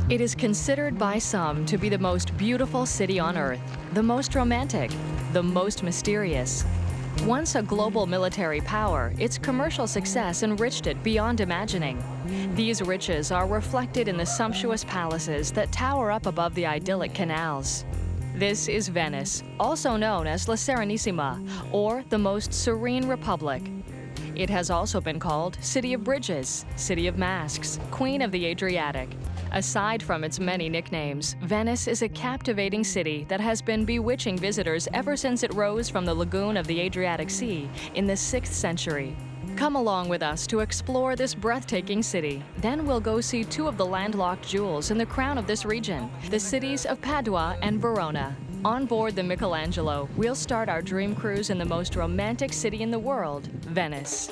It is considered by some to be the most beautiful city on Earth, the most romantic, the most mysterious. Once a global military power, its commercial success enriched it beyond imagining. These riches are reflected in the sumptuous palaces that tower up above the idyllic canals. This is Venice, also known as La Serenissima, or the most serene republic. It has also been called City of Bridges, City of Masks, Queen of the Adriatic. Aside from its many nicknames, Venice is a captivating city that has been bewitching visitors ever since it rose from the lagoon of the Adriatic Sea in the 6th century. Come along with us to explore this breathtaking city. Then we'll go see two of the landlocked jewels in the crown of this region, the cities of Padua and Verona. On board the Michelangelo, we'll start our dream cruise in the most romantic city in the world, Venice.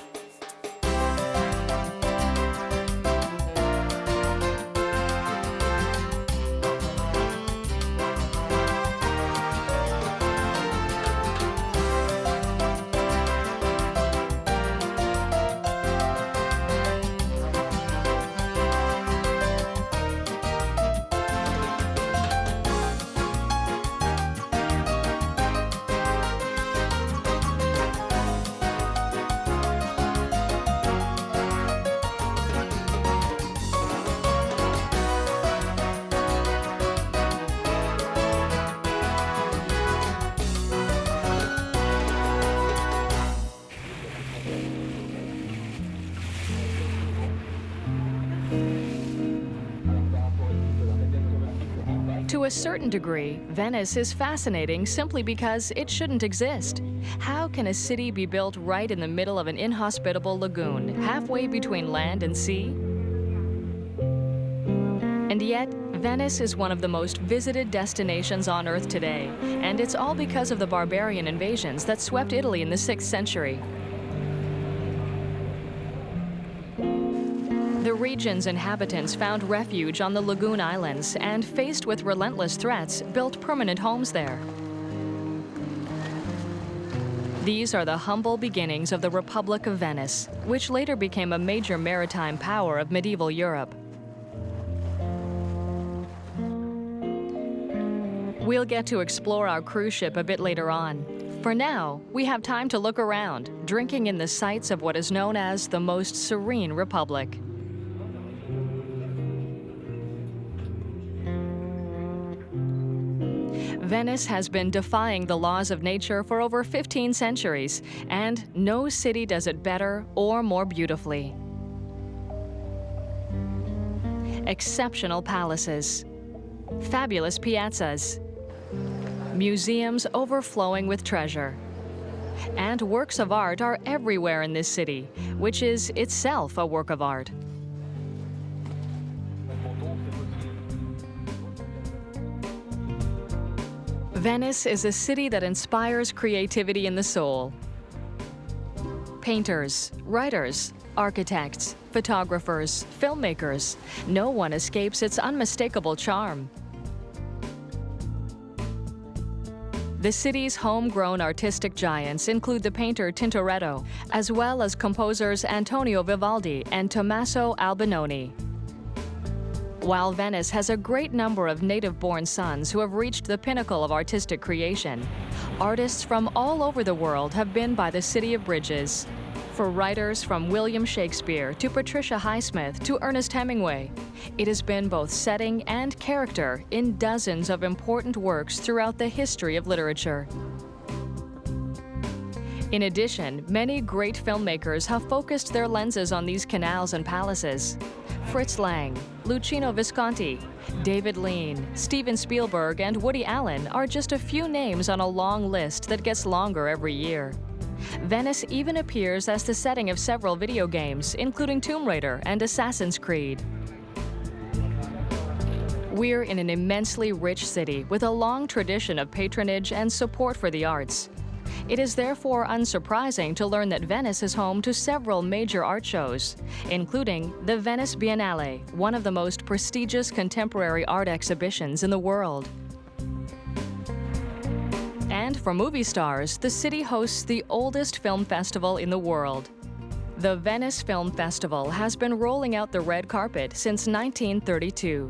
To a certain degree, Venice is fascinating simply because it shouldn't exist. How can a city be built right in the middle of an inhospitable lagoon, halfway between land and sea? And yet, Venice is one of the most visited destinations on Earth today, and it's all because of the barbarian invasions that swept Italy in the 6th century. The region's inhabitants found refuge on the lagoon islands and, faced with relentless threats, built permanent homes there. These are the humble beginnings of the Republic of Venice, which later became a major maritime power of medieval Europe. We'll get to explore our cruise ship a bit later on. For now, we have time to look around, drinking in the sights of what is known as the most serene republic. Venice has been defying the laws of nature for over 15 centuries, and no city does it better or more beautifully. Exceptional palaces, fabulous piazzas, museums overflowing with treasure, and works of art are everywhere in this city, which is itself a work of art. Venice is a city that inspires creativity in the soul. Painters, writers, architects, photographers, filmmakers, no one escapes its unmistakable charm. The city's homegrown artistic giants include the painter Tintoretto, as well as composers Antonio Vivaldi and Tommaso Albinoni. While Venice has a great number of native-born sons who have reached the pinnacle of artistic creation, artists from all over the world have been by the City of Bridges. For writers from William Shakespeare to Patricia Highsmith to Ernest Hemingway, it has been both setting and character in dozens of important works throughout the history of literature. In addition, many great filmmakers have focused their lenses on these canals and palaces. Fritz Lang, Luchino Visconti, David Lean, Steven Spielberg, and Woody Allen are just a few names on a long list that gets longer every year. Venice even appears as the setting of several video games, including Tomb Raider and Assassin's Creed. We're in an immensely rich city with a long tradition of patronage and support for the arts. It is therefore unsurprising to learn that Venice is home to several major art shows, including the Venice Biennale, one of the most prestigious contemporary art exhibitions in the world. And for movie stars, the city hosts the oldest film festival in the world. The Venice Film Festival has been rolling out the red carpet since 1932.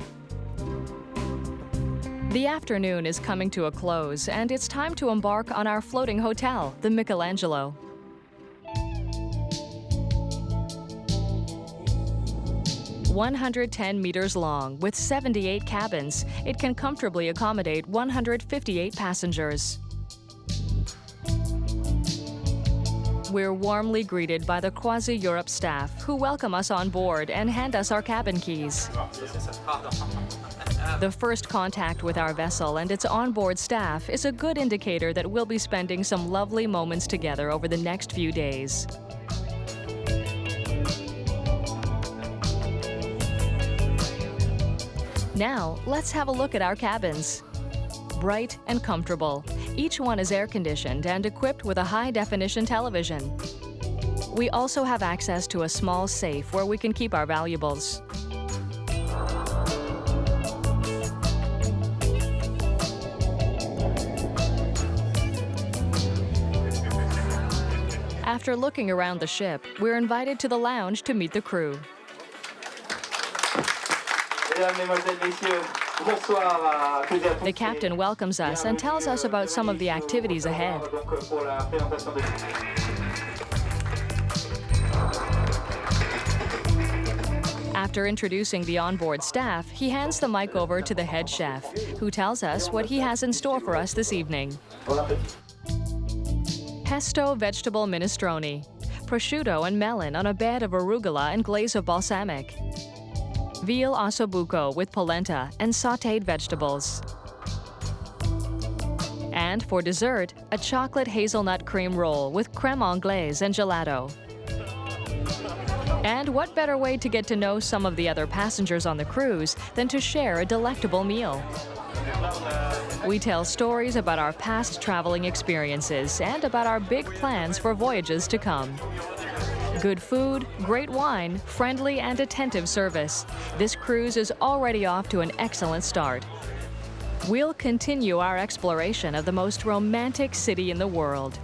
The afternoon is coming to a close, and it's time to embark on our floating hotel, the Michelangelo. "110 meters long, with 78 cabins, it can comfortably accommodate 158 passengers. We're warmly greeted by the Quasi-Europe staff, who welcome us on board and hand us our cabin keys. The first contact with our vessel and its onboard staff is a good indicator that we'll be spending some lovely moments together over the next few days. Now, let's have a look at our cabins. Bright and comfortable. Each one is air-conditioned and equipped with a high-definition television. We also have access to a small safe where we can keep our valuables. After looking around the ship, we're invited to the lounge to meet the crew. The captain welcomes us and tells us about some of the activities ahead. After introducing the onboard staff, he hands the mic over to the head chef, who tells us what he has in store for us this evening. Pesto vegetable minestrone, prosciutto and melon on a bed of arugula and glaze of balsamic. Veal ossobuco with polenta and sautéed vegetables. And for dessert, a chocolate hazelnut cream roll with crème anglaise and gelato. And what better way to get to know some of the other passengers on the cruise than to share a delectable meal? We tell stories about our past traveling experiences and about our big plans for voyages to come. Good food, great wine, friendly and attentive service. This cruise is already off to an excellent start. We'll continue our exploration of the most romantic city in the world.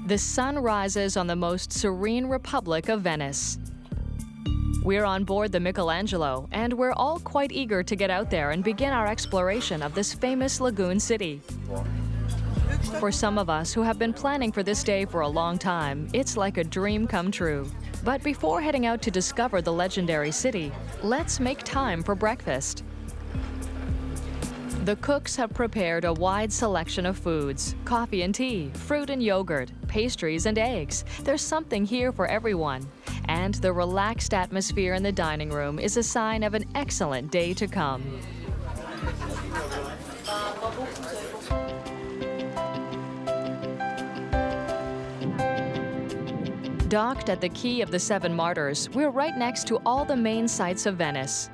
The sun rises on the most serene republic of Venice. We're on board the Michelangelo, and we're all quite eager to get out there and begin our exploration of this famous lagoon city. For some of us who have been planning for this day for a long time, it's like a dream come true. But before heading out to discover the legendary city, let's make time for breakfast. The cooks have prepared a wide selection of foods: coffee and tea, fruit and yogurt, pastries and eggs. There's something here for everyone. And the relaxed atmosphere in the dining room is a sign of an excellent day to come. Docked at the Quay of the Seven Martyrs, we're right next to all the main sights of Venice.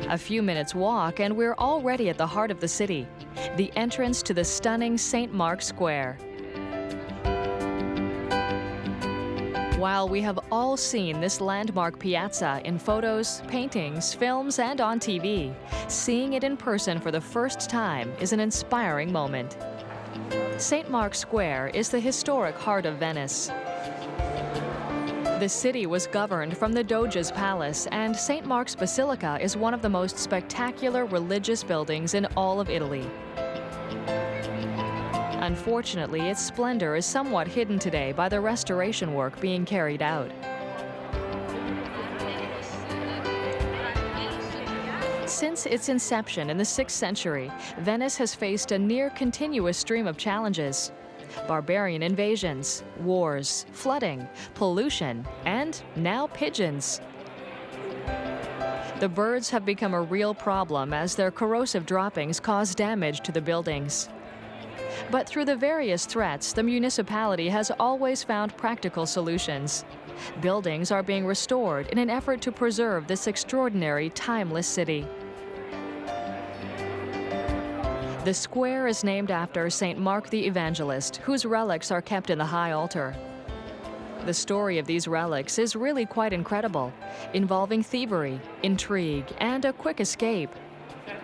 A few minutes walk and we're already at the heart of the city, the entrance to the stunning St. Mark's Square. While we have all seen this landmark piazza in photos, paintings, films, and on TV, seeing it in person for the first time is an inspiring moment. St. Mark's Square is the historic heart of Venice. The city was governed from the Doge's palace, and St. Mark's Basilica is one of the most spectacular religious buildings in all of Italy. Unfortunately, its splendor is somewhat hidden today by the restoration work being carried out. Since its inception in the 6th century, Venice has faced a near-continuous stream of challenges: barbarian invasions, wars, flooding, pollution, and now pigeons. The birds have become a real problem as their corrosive droppings cause damage to the buildings. But through the various threats, the municipality has always found practical solutions. Buildings are being restored in an effort to preserve this extraordinary, timeless city. The square is named after St. Mark the Evangelist, whose relics are kept in the high altar. The story of these relics is really quite incredible, involving thievery, intrigue, and a quick escape.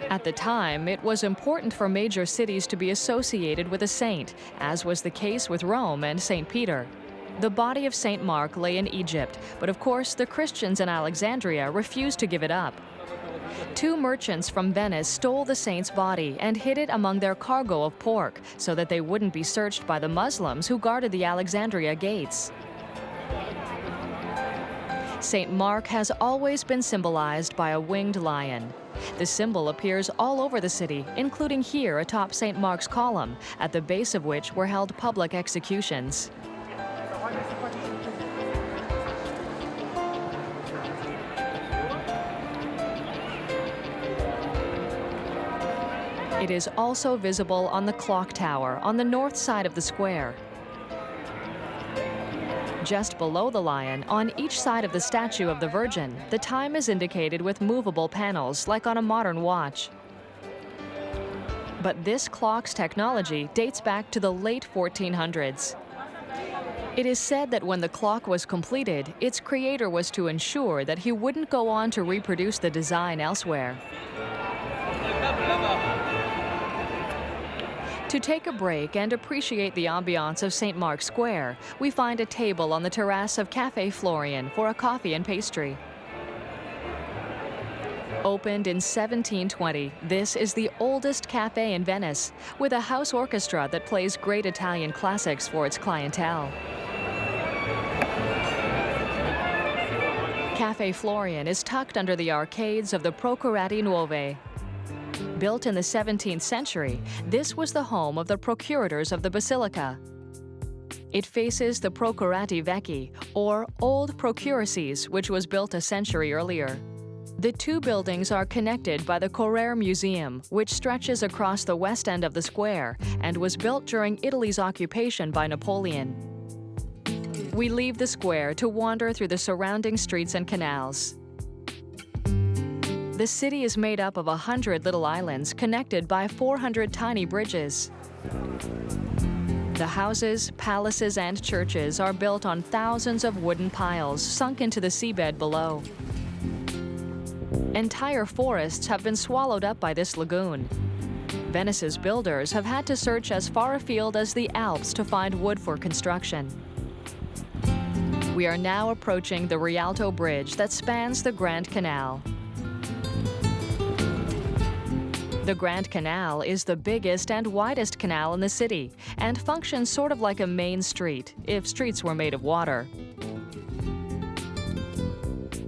At the time, it was important for major cities to be associated with a saint, as was the case with Rome and St. Peter. The body of St. Mark lay in Egypt, but of course the Christians in Alexandria refused to give it up. Two merchants from Venice stole the saint's body and hid it among their cargo of pork so that they wouldn't be searched by the Muslims who guarded the Alexandria gates. St. Mark has always been symbolized by a winged lion. The symbol appears all over the city, including here atop St. Mark's column, at the base of which were held public executions. It is also visible on the clock tower on the north side of the square. Just below the lion, on each side of the statue of the Virgin, the time is indicated with movable panels like on a modern watch. But this clock's technology dates back to the late 1400s. It is said that when the clock was completed, its creator was to ensure that he wouldn't go on to reproduce the design elsewhere. To take a break and appreciate the ambiance of St. Mark's Square, we find a table on the terrace of Café Florian for a coffee and pastry. Opened in 1720, this is the oldest cafe in Venice, with a house orchestra that plays great Italian classics for its clientele. Café Florian is tucked under the arcades of the Procurati Nuove. Built in the 17th century, this was the home of the procurators of the basilica. It faces the Procurati Vecchi, or Old Procuracies, which was built a century earlier. The two buildings are connected by the Correr Museum, which stretches across the west end of the square and was built during Italy's occupation by Napoleon. We leave the square to wander through the surrounding streets and canals. The city is made up of 100 little islands connected by 400 tiny bridges. The houses, palaces, and churches are built on thousands of wooden piles sunk into the seabed below. Entire forests have been swallowed up by this lagoon. Venice's builders have had to search as far afield as the Alps to find wood for construction. We are now approaching the Rialto Bridge that spans the Grand Canal. The Grand Canal is the biggest and widest canal in the city and functions sort of like a main street, if streets were made of water.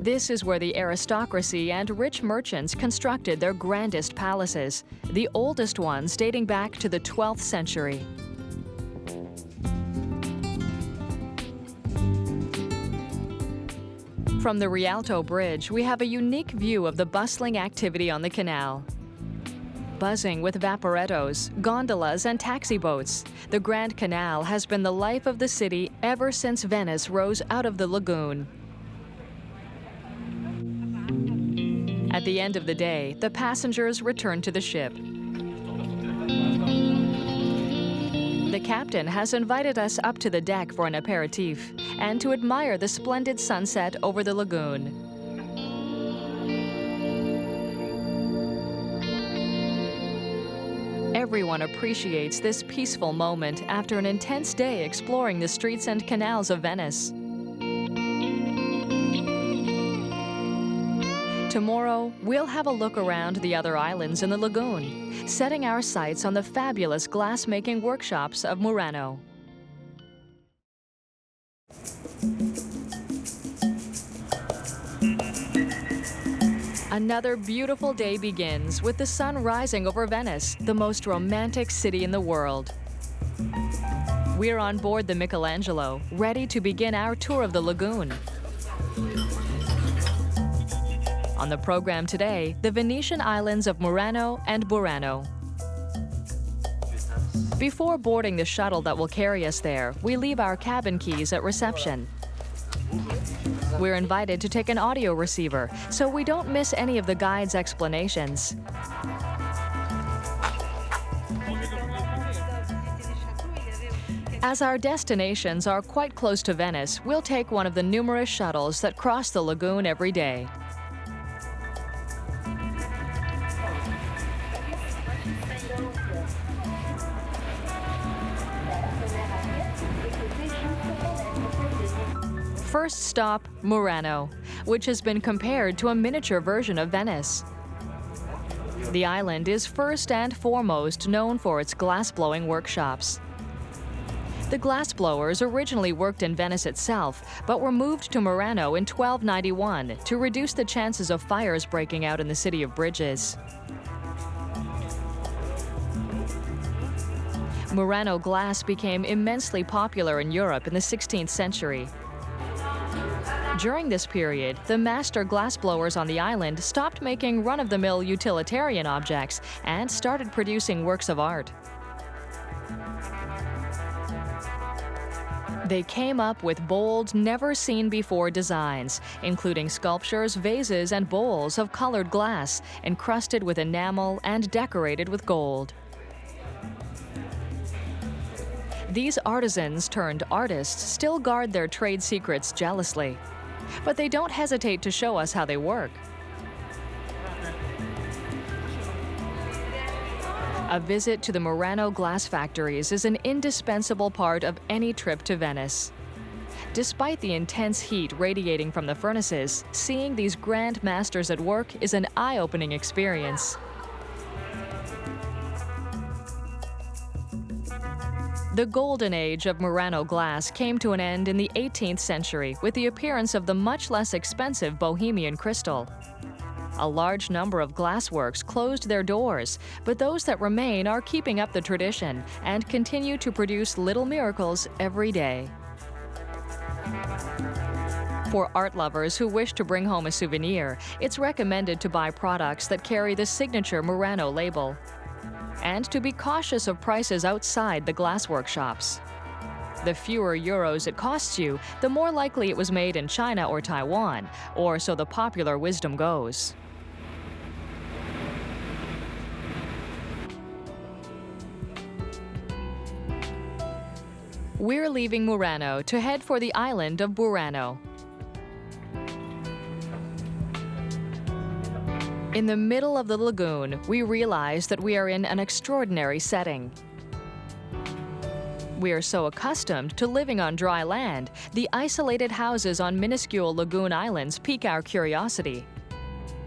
This is where the aristocracy and rich merchants constructed their grandest palaces, the oldest ones dating back to the 12th century. From the Rialto Bridge, we have a unique view of the bustling activity on the canal. Buzzing with vaporettos, gondolas, and taxi boats, the Grand Canal has been the life of the city ever since Venice rose out of the lagoon. At the end of the day, the passengers return to the ship. The captain has invited us up to the deck for an aperitif and to admire the splendid sunset over the lagoon. Everyone appreciates this peaceful moment after an intense day exploring the streets and canals of Venice. Tomorrow, we'll have a look around the other islands in the lagoon, setting our sights on the fabulous glass-making workshops of Murano. Another beautiful day begins with the sun rising over Venice, the most romantic city in the world. We're on board the Michelangelo, ready to begin our tour of the lagoon. On the program today, the Venetian islands of Murano and Burano. Before boarding the shuttle that will carry us there, we leave our cabin keys at reception. We're invited to take an audio receiver, so we don't miss any of the guide's explanations. As our destinations are quite close to Venice, we'll take one of the numerous shuttles that cross the lagoon every day. First stop, Murano, which has been compared to a miniature version of Venice. The island is first and foremost known for its glass-blowing workshops. The glassblowers originally worked in Venice itself, but were moved to Murano in 1291 to reduce the chances of fires breaking out in the city of bridges. Murano glass became immensely popular in Europe in the 16th century. During this period, the master glassblowers on the island stopped making run-of-the-mill utilitarian objects and started producing works of art. They came up with bold, never-seen-before designs, including sculptures, vases, and bowls of colored glass, encrusted with enamel and decorated with gold. These artisans turned artists still guard their trade secrets jealously, but they don't hesitate to show us how they work. A visit to the Murano glass factories is an indispensable part of any trip to Venice. Despite the intense heat radiating from the furnaces, seeing these grand masters at work is an eye-opening experience. The golden age of Murano glass came to an end in the 18th century with the appearance of the much less expensive Bohemian crystal. A large number of glassworks closed their doors, but those that remain are keeping up the tradition and continue to produce little miracles every day. For art lovers who wish to bring home a souvenir, it's recommended to buy products that carry the signature Murano label, and to be cautious of prices outside the glass workshops. The fewer euros it costs you, the more likely it was made in China or Taiwan, or so the popular wisdom goes. We're leaving Murano to head for the island of Burano. In the middle of the lagoon, we realize that we are in an extraordinary setting. We are so accustomed to living on dry land, the isolated houses on minuscule lagoon islands pique our curiosity.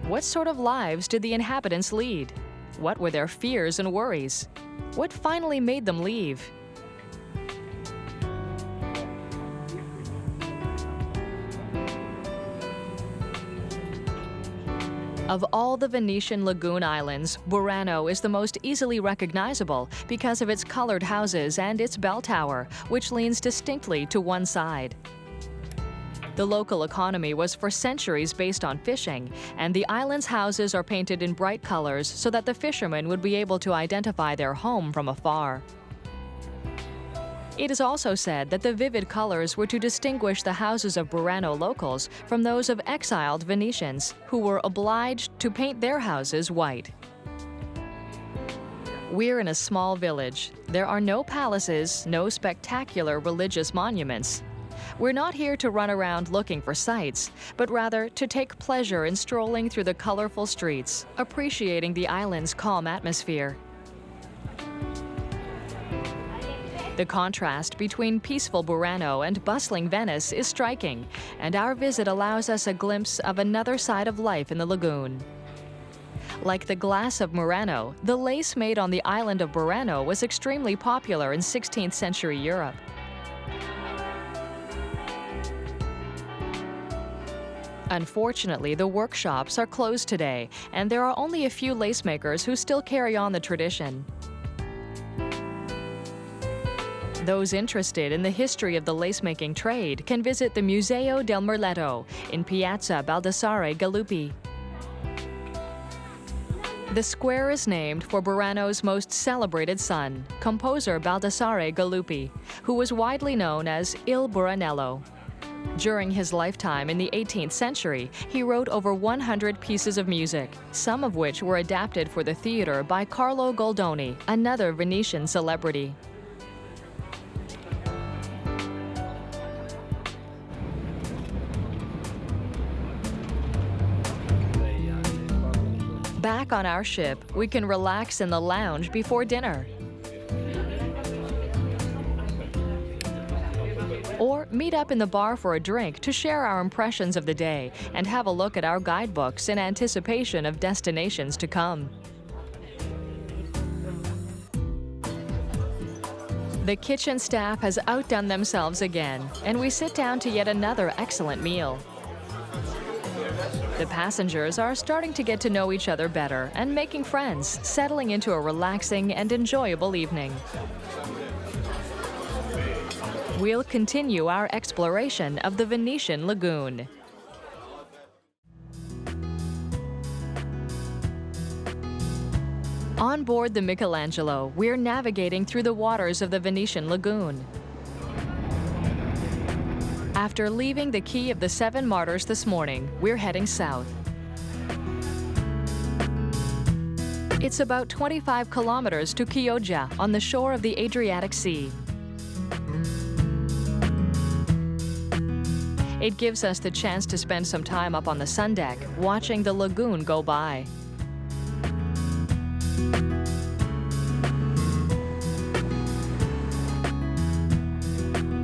What sort of lives did the inhabitants lead? What were their fears and worries? What finally made them leave? Of all the Venetian lagoon islands, Burano is the most easily recognizable because of its colored houses and its bell tower, which leans distinctly to one side. The local economy was for centuries based on fishing, and the island's houses are painted in bright colors so that the fishermen would be able to identify their home from afar. It is also said that the vivid colors were to distinguish the houses of Burano locals from those of exiled Venetians, who were obliged to paint their houses white. We're in a small village. There are no palaces, no spectacular religious monuments. We're not here to run around looking for sights, but rather to take pleasure in strolling through the colorful streets, appreciating the island's calm atmosphere. The contrast between peaceful Burano and bustling Venice is striking, and our visit allows us a glimpse of another side of life in the lagoon. Like the glass of Murano, the lace made on the island of Burano was extremely popular in 16th century Europe. Unfortunately, the workshops are closed today, and there are only a few lace makers who still carry on the tradition. Those interested in the history of the lace-making trade can visit the Museo del Merletto in Piazza Baldassare Galuppi. The square is named for Burano's most celebrated son, composer Baldassare Galuppi, who was widely known as Il Buranello. During his lifetime in the 18th century, he wrote over 100 pieces of music, some of which were adapted for the theater by Carlo Goldoni, another Venetian celebrity. Back on our ship, we can relax in the lounge before dinner. Or meet up in the bar for a drink to share our impressions of the day and have a look at our guidebooks in anticipation of destinations to come. The kitchen staff has outdone themselves again, and we sit down to yet another excellent meal. The passengers are starting to get to know each other better and making friends, settling into a relaxing and enjoyable evening. We'll continue our exploration of the Venetian lagoon. On board the Michelangelo, we're navigating through the waters of the Venetian lagoon. After leaving the Quay of the Seven Martyrs this morning, we're heading south. It's about 25 kilometers to Chioggia on the shore of the Adriatic Sea. It gives us the chance to spend some time up on the sun deck, watching the lagoon go by.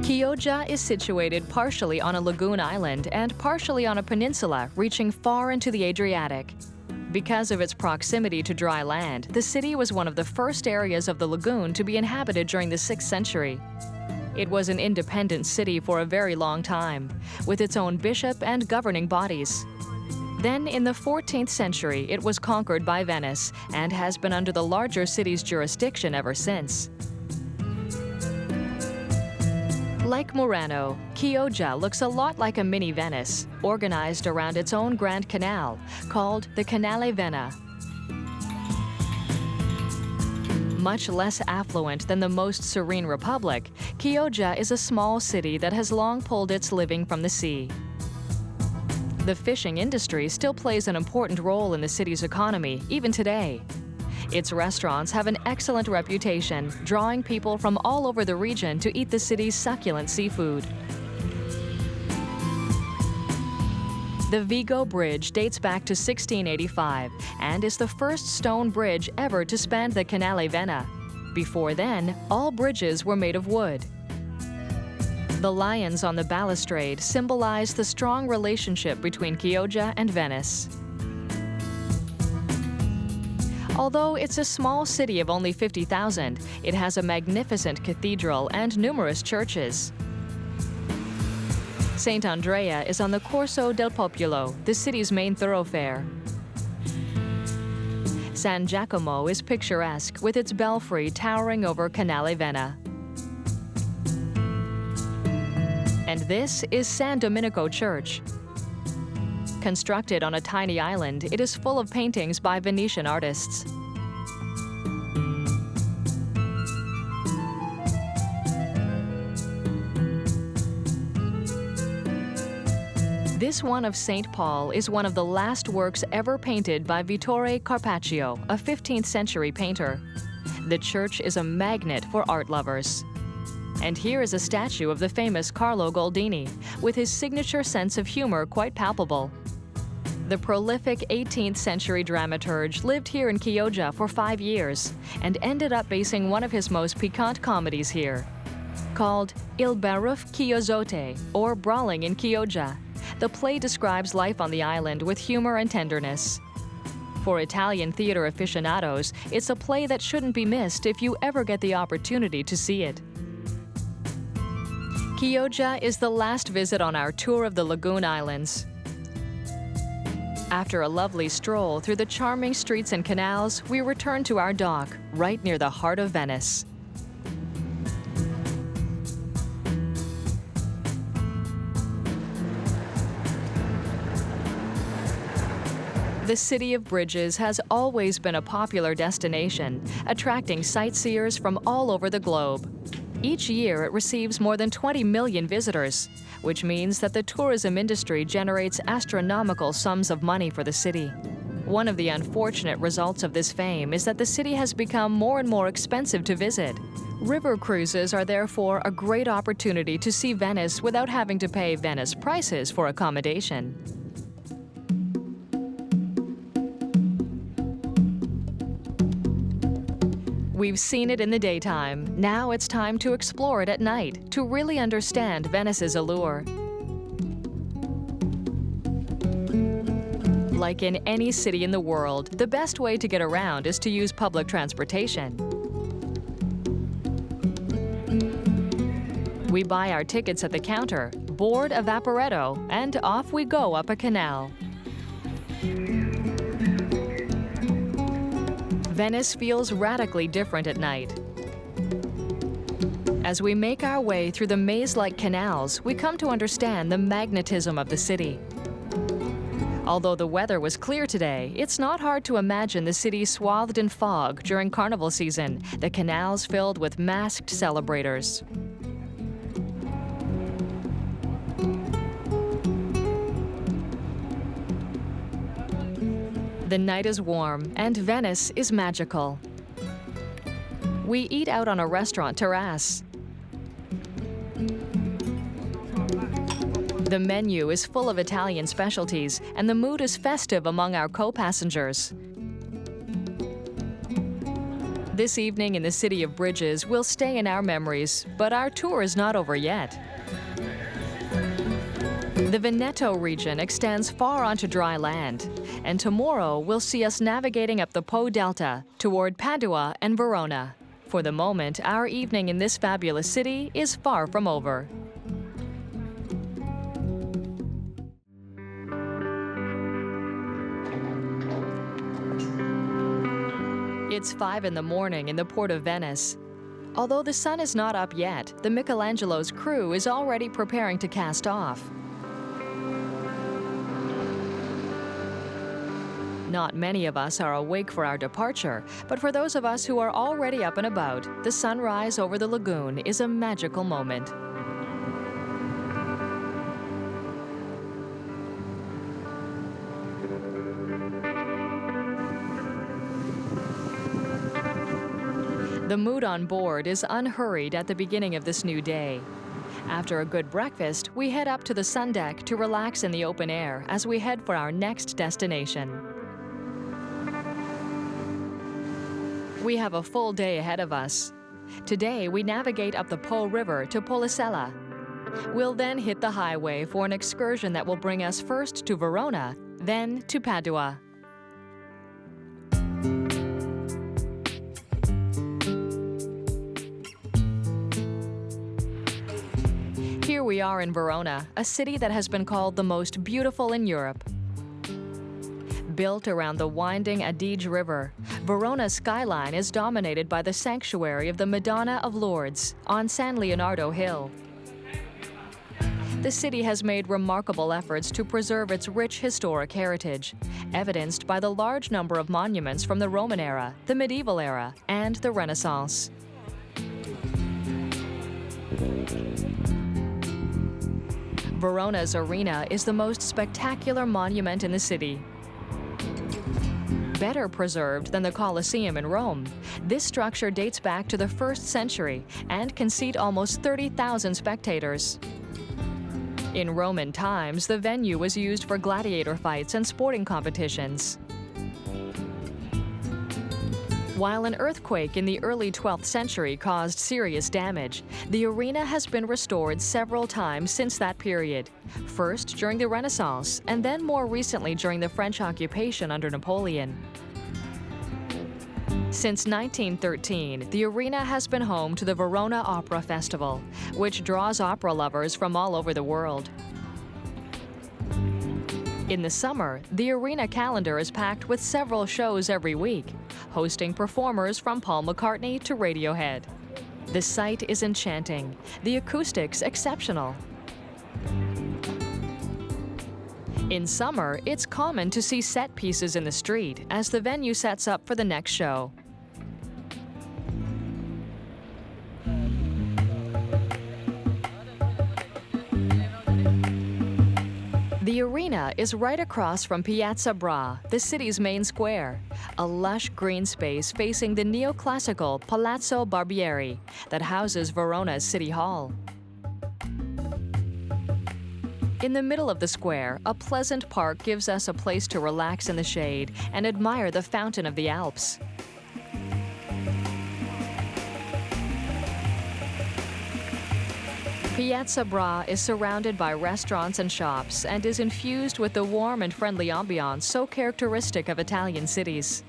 Chioggia is situated partially on a lagoon island and partially on a peninsula reaching far into the Adriatic. Because of its proximity to dry land, the city was one of the first areas of the lagoon to be inhabited during the 6th century. It was an independent city for a very long time, with its own bishop and governing bodies. Then, in the 14th century, it was conquered by Venice and has been under the larger city's jurisdiction ever since. Like Murano, Chioggia looks a lot like a mini Venice, organized around its own Grand Canal, called the Canale Vena. Much less affluent than the most serene republic, Chioggia is a small city that has long pulled its living from the sea. The fishing industry still plays an important role in the city's economy, even today. Its restaurants have an excellent reputation, drawing people from all over the region to eat the city's succulent seafood. The Vigo Bridge dates back to 1685 and is the first stone bridge ever to span the Canale Vena. Before then, all bridges were made of wood. The lions on the balustrade symbolize the strong relationship between Chioggia and Venice. Although it's a small city of only 50,000, it has a magnificent cathedral and numerous churches. St. Andrea is on the Corso del Popolo, the city's main thoroughfare. San Giacomo is picturesque with its belfry towering over Canale Vena. And this is San Domenico Church. Constructed on a tiny island, it is full of paintings by Venetian artists. This one of St. Paul is one of the last works ever painted by Vittore Carpaccio, a 15th century painter. The church is a magnet for art lovers. And here is a statue of the famous Carlo Goldini, with his signature sense of humor quite palpable. The prolific 18th century dramaturge lived here in Chioggia for 5 years and ended up basing one of his most piquant comedies here. Called Il Baruff Chiozzote, or Brawling in Chioggia, the play describes life on the island with humor and tenderness. For Italian theater aficionados, it's a play that shouldn't be missed if you ever get the opportunity to see it. Chioggia is the last visit on our tour of the Lagoon Islands. After a lovely stroll through the charming streets and canals, we return to our dock, right near the heart of Venice. The City of Bridges has always been a popular destination, attracting sightseers from all over the globe. Each year, it receives more than 20 million visitors, which means that the tourism industry generates astronomical sums of money for the city. One of the unfortunate results of this fame is that the city has become more and more expensive to visit. River cruises are therefore a great opportunity to see Venice without having to pay Venice prices for accommodation. We've seen it in the daytime. Now it's time to explore it at night to really understand Venice's allure. Like in any city in the world, the best way to get around is to use public transportation. We buy our tickets at the counter, board a vaporetto, and off we go up a canal. Venice feels radically different at night. As we make our way through the maze-like canals, we come to understand the magnetism of the city. Although the weather was clear today, it's not hard to imagine the city swathed in fog during carnival season, the canals filled with masked celebrators. The night is warm, and Venice is magical. We eat out on a restaurant terrace. The menu is full of Italian specialties, and the mood is festive among our co-passengers. This evening in the City of Bridges will stay in our memories, but our tour is not over yet. The Veneto region extends far onto dry land, and tomorrow will see us navigating up the Po Delta toward Padua and Verona. For the moment, our evening in this fabulous city is far from over. It's 5 in the morning in the port of Venice. Although the sun is not up yet, the Michelangelo's crew is already preparing to cast off. Not many of us are awake for our departure, but for those of us who are already up and about, the sunrise over the lagoon is a magical moment. The mood on board is unhurried at the beginning of this new day. After a good breakfast, we head up to the sun deck to relax in the open air as we head for our next destination. We have a full day ahead of us. Today, we navigate up the Po River to Policella. We'll then hit the highway for an excursion that will bring us first to Verona, then to Padua. Here we are in Verona, a city that has been called the most beautiful in Europe. Built around the winding Adige River, Verona's skyline is dominated by the sanctuary of the Madonna of Lourdes on San Leonardo Hill. The city has made remarkable efforts to preserve its rich historic heritage, evidenced by the large number of monuments from the Roman era, the medieval era, and the Renaissance. Verona's arena is the most spectacular monument in the city. Better preserved than the Colosseum in Rome, this structure dates back to the 1st century and can seat almost 30,000 spectators. In Roman times, the venue was used for gladiator fights and sporting competitions. While an earthquake in the early 12th century caused serious damage, the arena has been restored several times since that period, first during the Renaissance and then more recently during the French occupation under Napoleon. Since 1913, the arena has been home to the Verona Opera Festival, which draws opera lovers from all over the world. In the summer, the arena calendar is packed with several shows every week, hosting performers from Paul McCartney to Radiohead. The site is enchanting, the acoustics exceptional. In summer, it's common to see set pieces in the street as the venue sets up for the next show. The arena is right across from Piazza Bra, the city's main square, a lush green space facing the neoclassical Palazzo Barbieri that houses Verona's City Hall. In the middle of the square, a pleasant park gives us a place to relax in the shade and admire the Fountain of the Alps. Piazza Bra is surrounded by restaurants and shops and is infused with the warm and friendly ambiance so characteristic of Italian cities.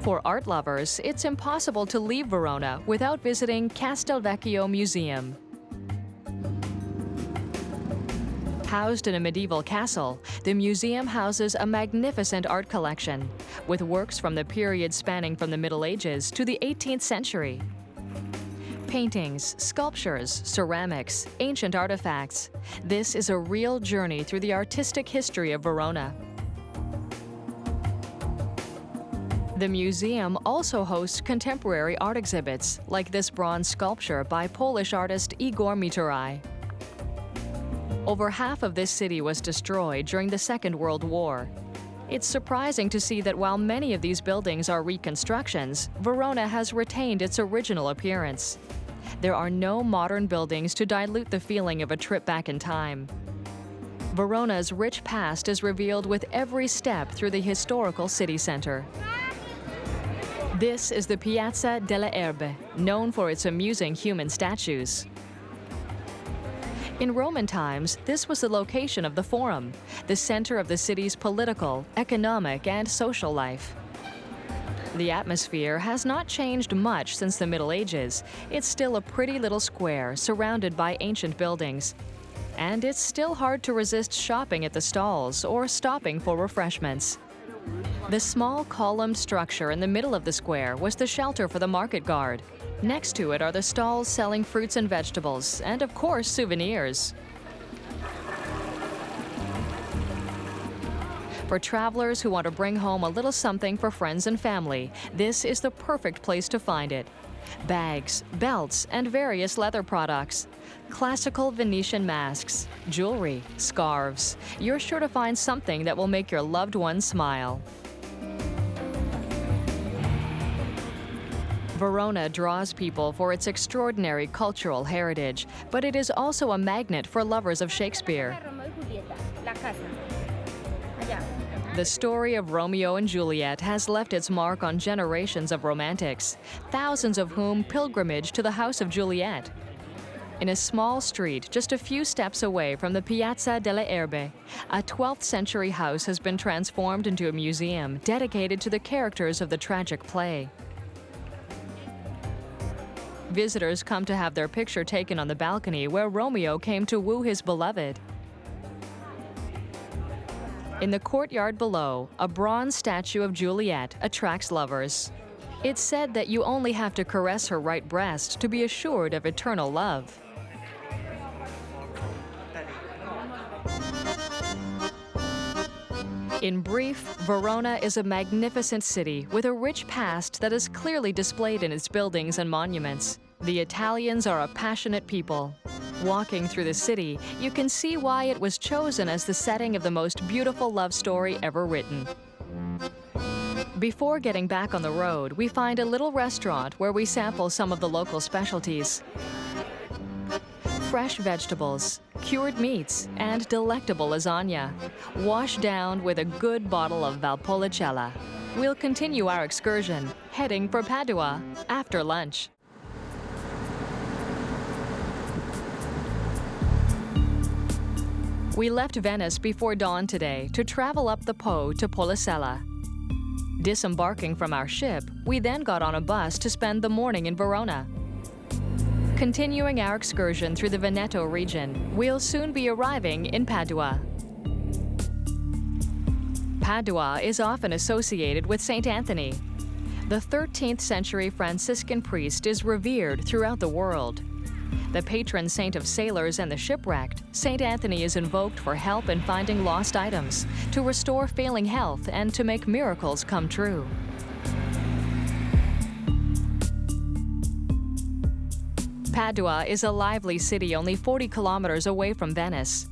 For art lovers, it's impossible to leave Verona without visiting Castelvecchio Museum. Housed in a medieval castle, the museum houses a magnificent art collection, with works from the period spanning from the Middle Ages to the 18th century. Paintings, sculptures, ceramics, ancient artifacts. This is a real journey through the artistic history of Verona. The museum also hosts contemporary art exhibits, like this bronze sculpture by Polish artist Igor Miturai. Over half of this city was destroyed during the Second World War. It's surprising to see that while many of these buildings are reconstructions, Verona has retained its original appearance. There are no modern buildings to dilute the feeling of a trip back in time. Verona's rich past is revealed with every step through the historical city center. This is the Piazza delle Erbe, known for its amusing human statues. In Roman times, this was the location of the Forum, the center of the city's political, economic, and social life. The atmosphere has not changed much since the Middle Ages. It's still a pretty little square surrounded by ancient buildings. And it's still hard to resist shopping at the stalls or stopping for refreshments. The small columned structure in the middle of the square was the shelter for the market guard. Next to it are the stalls selling fruits and vegetables, and of course, souvenirs. For travelers who want to bring home a little something for friends and family, this is the perfect place to find it. Bags, belts, and various leather products. Classical Venetian masks, jewelry, scarves. You're sure to find something that will make your loved one smile. Verona draws people for its extraordinary cultural heritage, but it is also a magnet for lovers of Shakespeare. The story of Romeo and Juliet has left its mark on generations of romantics, thousands of whom pilgrimage to the house of Juliet. In a small street just a few steps away from the Piazza delle Erbe, a 12th century house has been transformed into a museum dedicated to the characters of the tragic play. Visitors come to have their picture taken on the balcony where Romeo came to woo his beloved. In the courtyard below, a bronze statue of Juliet attracts lovers. It's said that you only have to caress her right breast to be assured of eternal love. In brief, Verona is a magnificent city with a rich past that is clearly displayed in its buildings and monuments. The Italians are a passionate people. Walking through the city, you can see why it was chosen as the setting of the most beautiful love story ever written. Before getting back on the road, we find a little restaurant where we sample some of the local specialties. Fresh vegetables, cured meats, and delectable lasagna, washed down with a good bottle of Valpolicella. We'll continue our excursion, heading for Padua after lunch. We left Venice before dawn today to travel up the Po to Policella. Disembarking from our ship, we then got on a bus to spend the morning in Verona. Continuing our excursion through the Veneto region, we'll soon be arriving in Padua. Padua is often associated with St. Anthony. The 13th century Franciscan priest is revered throughout the world. The patron saint of sailors and the shipwrecked, St. Anthony is invoked for help in finding lost items, to restore failing health, and to make miracles come true. Padua is a lively city only 40 kilometers away from Venice.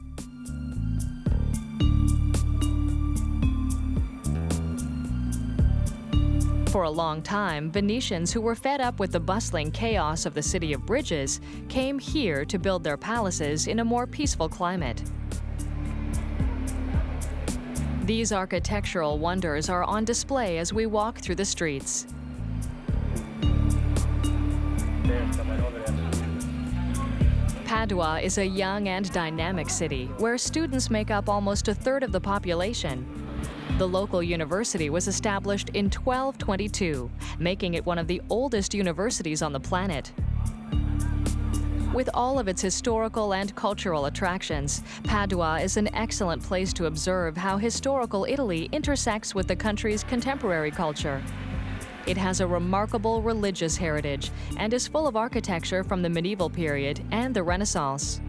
For a long time, Venetians who were fed up with the bustling chaos of the city of bridges came here to build their palaces in a more peaceful climate. These architectural wonders are on display as we walk through the streets. Padua is a young and dynamic city where students make up almost a third of the population. The local university was established in 1222, making it one of the oldest universities on the planet. With all of its historical and cultural attractions, Padua is an excellent place to observe how historical Italy intersects with the country's contemporary culture. It has a remarkable religious heritage and is full of architecture from the medieval period and the Renaissance.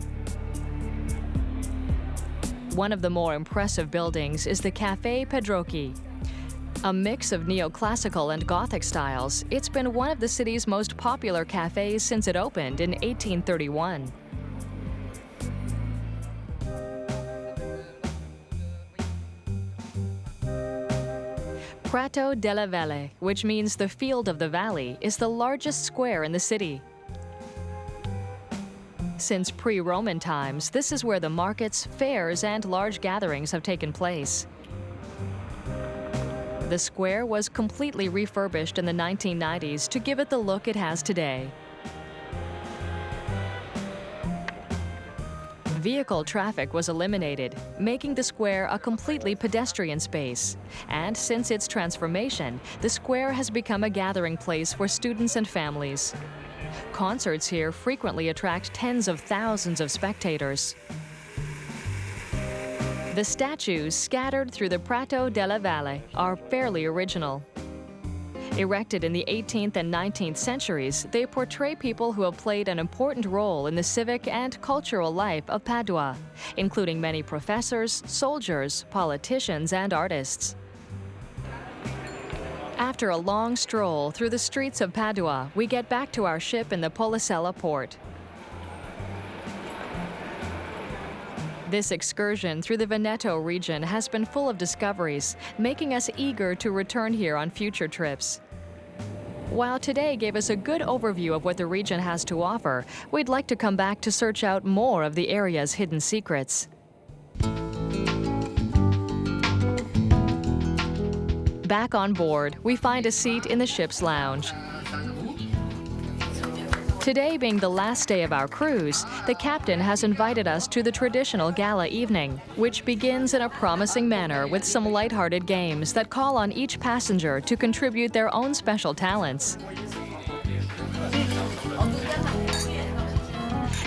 One of the more impressive buildings is the Café Pedrocchi. A mix of neoclassical and Gothic styles, it's been one of the city's most popular cafes since it opened in 1831. Prato della Valle, which means the Field of the Valley, is the largest square in the city. Since pre-Roman times, this is where the markets, fairs, and large gatherings have taken place. The square was completely refurbished in the 1990s to give it the look it has today. Vehicle traffic was eliminated, making the square a completely pedestrian space. And since its transformation, the square has become a gathering place for students and families. Concerts here frequently attract tens of thousands of spectators. The statues scattered through the Prato della Valle are fairly original. Erected in the 18th and 19th centuries, they portray people who have played an important role in the civic and cultural life of Padua, including many professors, soldiers, politicians, and artists. After a long stroll through the streets of Padua, we get back to our ship in the Policella port. This excursion through the Veneto region has been full of discoveries, making us eager to return here on future trips. While today gave us a good overview of what the region has to offer, we'd like to come back to search out more of the area's hidden secrets. Back on board, we find a seat in the ship's lounge. Today being the last day of our cruise, the captain has invited us to the traditional gala evening, which begins in a promising manner with some lighthearted games that call on each passenger to contribute their own special talents.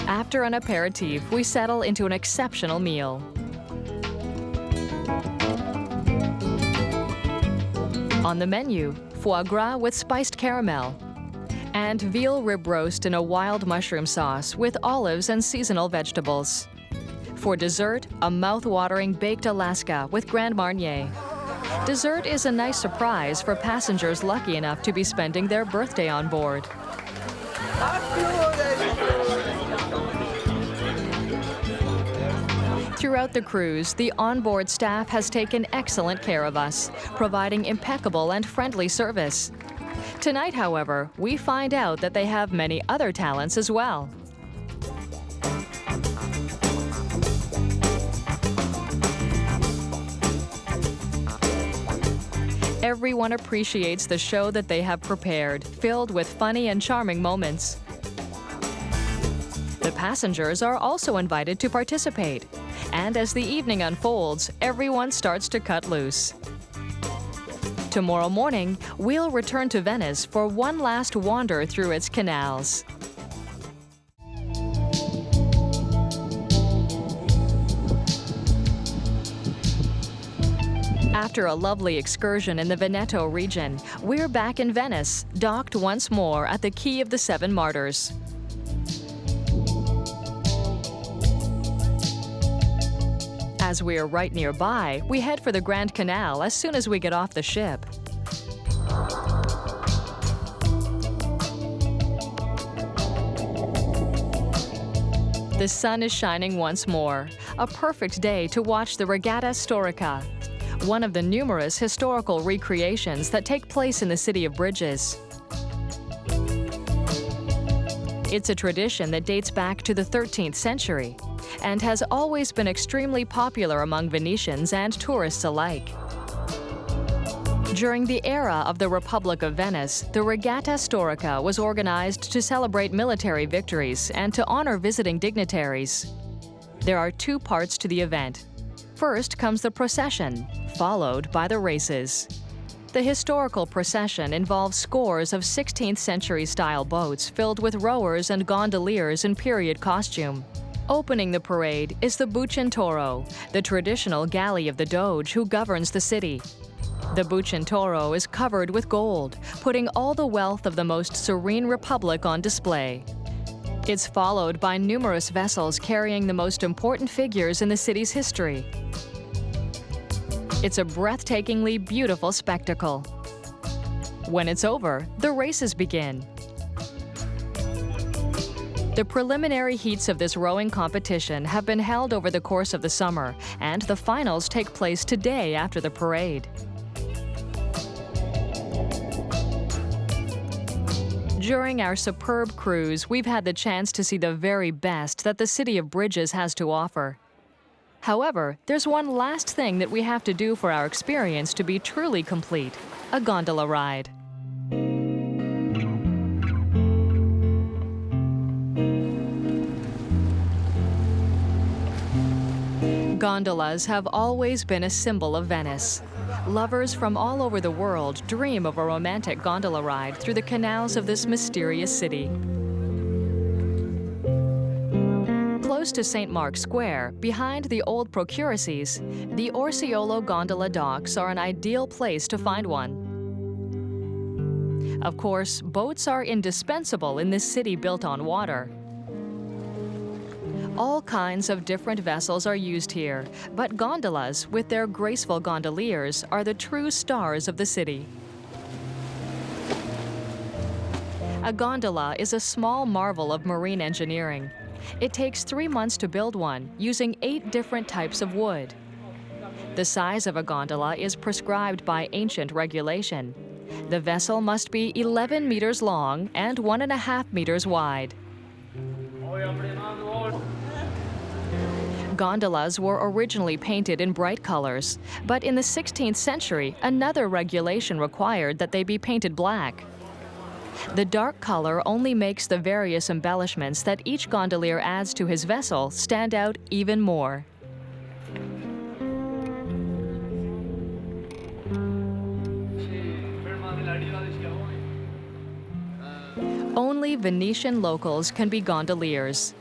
After an aperitif, we settle into an exceptional meal. On the menu, foie gras with spiced caramel, and veal rib roast in a wild mushroom sauce with olives and seasonal vegetables. For dessert, a mouth-watering baked Alaska with Grand Marnier. Dessert is a nice surprise for passengers lucky enough to be spending their birthday on board. Throughout the cruise, the onboard staff has taken excellent care of us, providing impeccable and friendly service. Tonight, however, we find out that they have many other talents as well. Everyone appreciates the show that they have prepared, filled with funny and charming moments. The passengers are also invited to participate, and as the evening unfolds, everyone starts to cut loose. Tomorrow morning, we'll return to Venice for one last wander through its canals. After a lovely excursion in the Veneto region, we're back in Venice, docked once more at the Quay of the Seven Martyrs. As we're right nearby, we head for the Grand Canal as soon as we get off the ship. The sun is shining once more, a perfect day to watch the Regatta Storica, one of the numerous historical recreations that take place in the city of bridges. It's a tradition that dates back to the 13th century and has always been extremely popular among Venetians and tourists alike. During the era of the Republic of Venice, the Regata Storica was organized to celebrate military victories and to honor visiting dignitaries. There are two parts to the event. First comes the procession, followed by the races. The historical procession involves scores of 16th century-style boats filled with rowers and gondoliers in period costume. Opening the parade is the Bucentoro, the traditional galley of the Doge who governs the city. The Bucentoro is covered with gold, putting all the wealth of the most serene republic on display. It's followed by numerous vessels carrying the most important figures in the city's history. It's a breathtakingly beautiful spectacle. When it's over, the races begin. The preliminary heats of this rowing competition have been held over the course of the summer, and the finals take place today after the parade. During our superb cruise, we've had the chance to see the very best that the City of Bridges has to offer. However, there's one last thing that we have to do for our experience to be truly complete: a gondola ride. Gondolas have always been a symbol of Venice. Lovers from all over the world dream of a romantic gondola ride through the canals of this mysterious city. Close to St. Mark's Square, behind the old procuracies, the Orsiolo gondola docks are an ideal place to find one. Of course, boats are indispensable in this city built on water. All kinds of different vessels are used here, but gondolas, with their graceful gondoliers, are the true stars of the city. A gondola is a small marvel of marine engineering. It takes 3 months to build one, using 8 different types of wood. The size of a gondola is prescribed by ancient regulation. The vessel must be 11 meters long and 1.5 meters wide. Gondolas were originally painted in bright colors, but in the 16th century, another regulation required that they be painted black. The dark color only makes the various embellishments that each gondolier adds to his vessel stand out even more. Only Venetian locals can be gondoliers.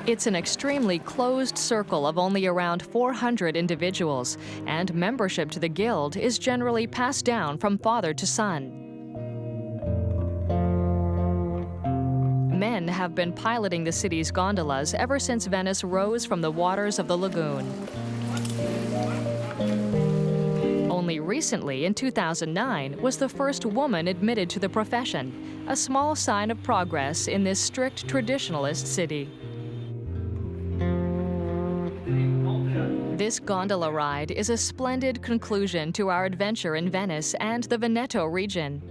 It's an extremely closed circle of only around 400 individuals, and membership to the guild is generally passed down from father to son. Men have been piloting the city's gondolas ever since Venice rose from the waters of the lagoon. Only recently, in 2009, was the first woman admitted to the profession, a small sign of progress in this strict traditionalist city. This gondola ride is a splendid conclusion to our adventure in Venice and the Veneto region.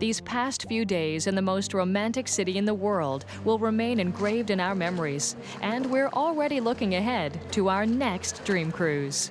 These past few days in the most romantic city in the world will remain engraved in our memories, and we're already looking ahead to our next dream cruise.